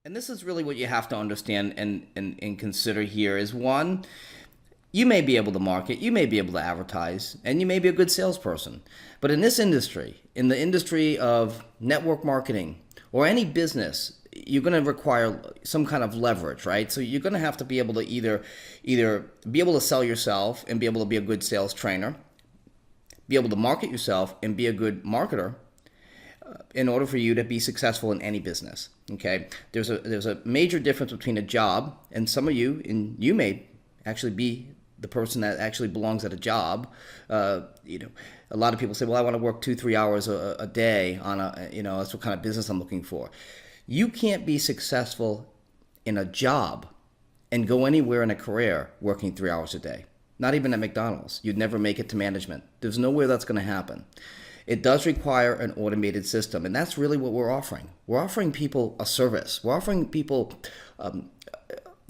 And this is really what you have to understand and consider here is one, you may be able to market, you may be able to advertise, and you may be a good salesperson. But in this industry, in the industry of network marketing or any business, you're going to require some kind of leverage, right? So you're going to have to be able to either be able to sell yourself and be able to be a good sales trainer, be able to market yourself and be a good marketer, in order for you to be successful in any business. Okay, there's a major difference between a job, and some of you, and you may actually be the person that actually belongs at a job. A lot of people say, well, I want to work 2-3 hours a day on that's what kind of business I'm looking for. You can't be successful in a job and go anywhere in a career working 3 hours a day. Not even at McDonald's. You'd never make it to management. There's no way that's going to happen. It does require an automated system, and that's really what we're offering. We're offering people a service. We're offering people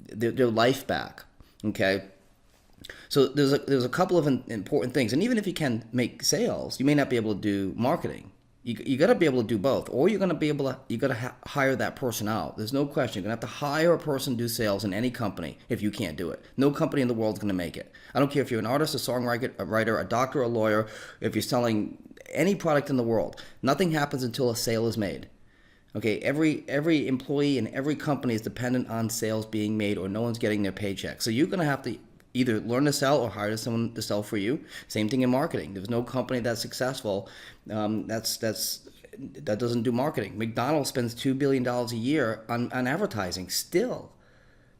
their life back. Okay, so there's a couple of important things, and even if you can make sales, you may not be able to do marketing. You got to be able to do both, or you're going to be able to hire that person out. There's no question. You're going to have to hire a person to do sales in any company if you can't do it. No company in the world is going to make it. I don't care if you're an artist, a songwriter, a doctor, a lawyer, if you're selling any product in the world. Nothing happens until a sale is made. Okay, every employee in every company is dependent on sales being made, or no one's getting their paycheck. So you're going to have to either learn to sell or hire someone to sell for you. Same thing in marketing. There's no company that's successful that doesn't do marketing. McDonald's spends $2 billion a year on advertising still.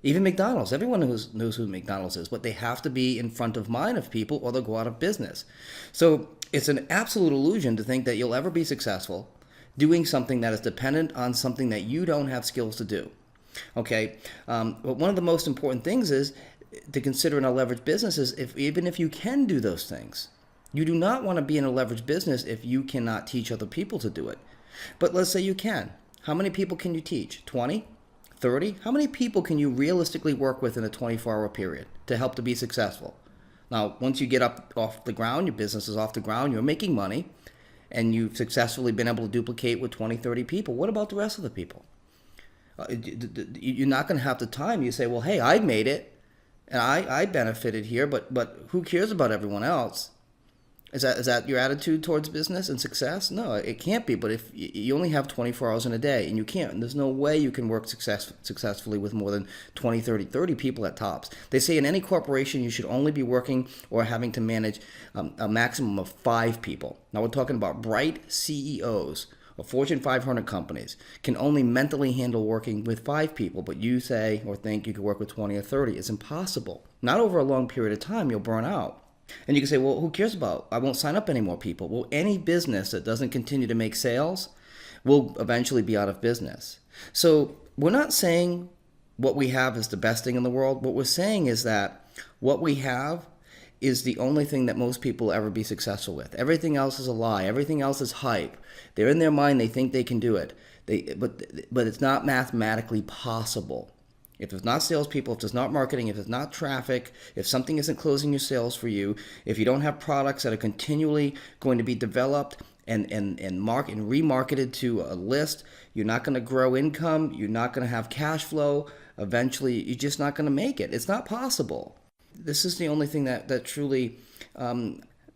Even McDonald's, everyone knows who McDonald's is, but they have to be in front of mind of people or they'll go out of business. So it's an absolute illusion to think that you'll ever be successful doing something that is dependent on something that you don't have skills to do. Okay, but one of the most important things is to consider in a leveraged business is even if you can do those things. You do not want to be in a leveraged business if you cannot teach other people to do it. But let's say you can. How many people can you teach? 20? 30? How many people can you realistically work with in a 24-hour period to help to be successful? Now, once you get up off the ground, your business is off the ground, you're making money, and you've successfully been able to duplicate with 20, 30 people. What about the rest of the people? You're not going to have the time. You say, well, hey, I made it. And I benefited here, but who cares about everyone else? Is that your attitude towards business and success? No, it can't be. But if you only have 24 hours in a day, and you can't, and there's no way you can work successfully with more than 20, 30 people at tops. They say in any corporation you should only be working or having to manage a maximum of 5 people. Now we're talking about bright CEOs of Fortune 500 companies can only mentally handle working with 5 people, but you say or think you could work with 20 or 30. It's impossible. Not over a long period of time, you'll burn out. And you can say, well, who cares about? I won't sign up any more people. Well, any business that doesn't continue to make sales will eventually be out of business. So we're not saying what we have is the best thing in the world. What we're saying is that what we have is the only thing that most people will ever be successful with. Everything else is a lie. Everything else is hype. They're in their mind. They think they can do it. But it's not mathematically possible. If it's not salespeople, if it's not marketing, if it's not traffic, if something isn't closing your sales for you, if you don't have products that are continually going to be developed and remarketed to a list, you're not going to grow income. You're not going to have cash flow. Eventually, you're just not going to make it. It's not possible. This is the only thing that truly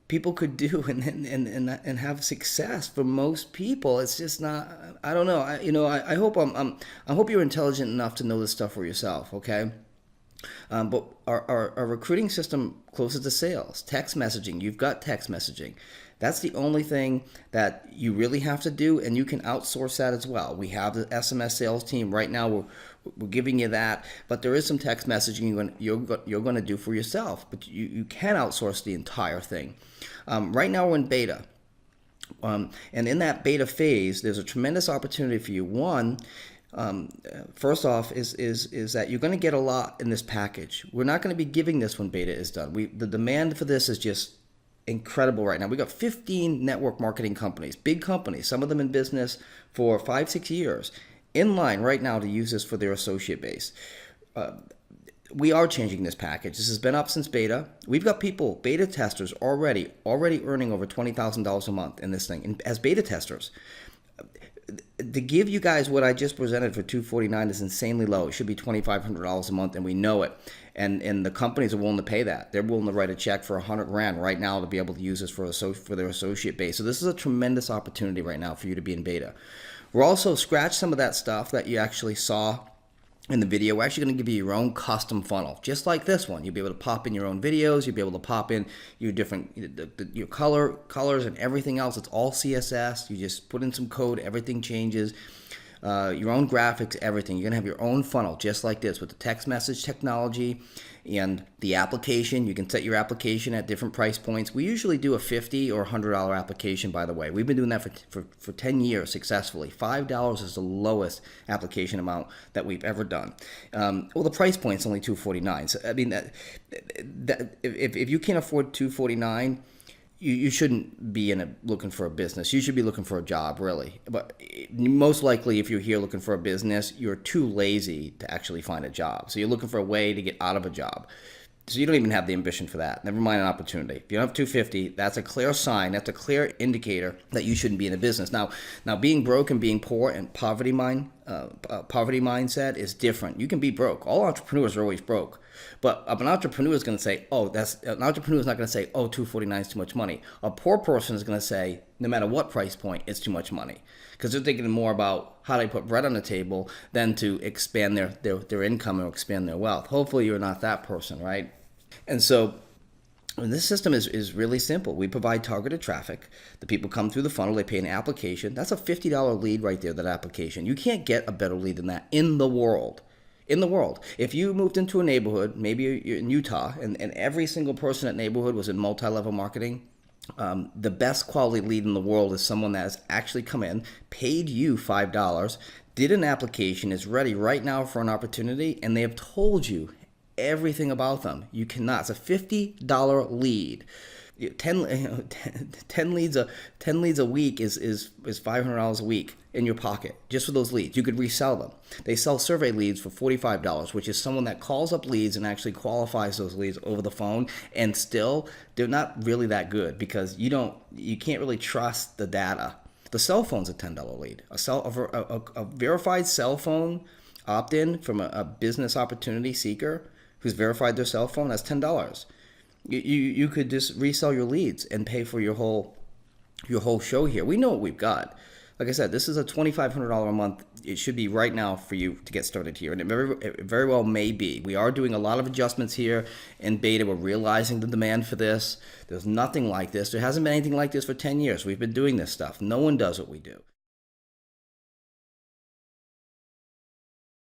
people could do and have success for most people. It's just not. I don't know. I hope I hope you're intelligent enough to know this stuff for yourself. Okay. But our recruiting system closes to sales. Text messaging. You've got text messaging. That's the only thing that you really have to do, and you can outsource that as well. We have the SMS sales team right now. We're giving you that, but there is some text messaging you're going to do for yourself. But you can outsource the entire thing. Right now we're in beta, and in that beta phase, there's a tremendous opportunity for you. One, first off, is that you're going to get a lot in this package. We're not going to be giving this when beta is done. The demand for this is just incredible right now. We got 15 network marketing companies, big companies, some of them in business for 5-6 years, in line right now to use this for their associate base. We are changing this package. This has been up since beta. We've got people, beta testers, already earning over $20,000 a month in this thing as beta testers. to give you guys what I just presented for $249 is insanely low. It should be $2,500 a month, and we know it. And the companies are willing to pay that. They're willing to write a check for $100,000 right now to be able to use this for their associate base. So this is a tremendous opportunity right now for you to be in beta. We're also scratch some of that stuff that you actually saw in the video. We're actually going to give you your own custom funnel, just like this one. You'll be able to pop in your own videos. You'll be able to pop in your different your colors and everything else. It's all CSS. You just put in some code. Everything changes. Your own graphics, everything. You're going to have your own funnel just like this with the text message technology and the application. You can set your application at different price points. We usually do a $50 or $100 application, by the way. We've been doing that for 10 years successfully. $5 is the lowest application amount that we've ever done. Well, the price point is only $249. So, I mean, if you can't afford $249, you shouldn't be looking for a business. You should be looking for a job, really. But most likely, if you're here looking for a business, you're too lazy to actually find a job. So you're looking for a way to get out of a job. So you don't even have the ambition for that. Never mind an opportunity. If you don't have 250, that's a clear sign. That's a clear indicator that you shouldn't be in a business. Now being broke and being poor and poverty mindset is different. You can be broke. All entrepreneurs are always broke. But an entrepreneur is going to say, an entrepreneur is not going to say, $249 is too much money. A poor person is going to say, no matter what price point, it's too much money. Because they're thinking more about how they put bread on the table than to expand their income or expand their wealth. Hopefully you're not that person, right? And so this system is really simple. We provide targeted traffic. The people come through the funnel. They pay an application. That's a $50 lead right there, that application. You can't get a better lead than that in the world. If you moved into a neighborhood, maybe you're in Utah, and every single person in that neighborhood was in multi-level marketing, the best quality lead in the world is someone that has actually come in, paid you $5, did an application, is ready right now for an opportunity, and they have told you everything about them. You cannot. It's a $50 lead. 10 leads a week is $500 a week in your pocket just for those leads. You could resell them. They sell survey leads for $45, which is someone that calls up leads and actually qualifies those leads over the phone, and still they're not really that good because you can't really trust the data. The cell phone's a $10 lead. A verified cell phone opt-in from a business opportunity seeker who's verified their cell phone, that's $10. You could just resell your leads and pay for your whole show here. We know what we've got. Like I said, this is a $2,500 a month. It should be right now for you to get started here, and it very well may be. We are doing a lot of adjustments here in beta. We're realizing the demand for this. There's nothing like this. There hasn't been anything like this for 10 years. We've been doing this stuff. No one does what we do.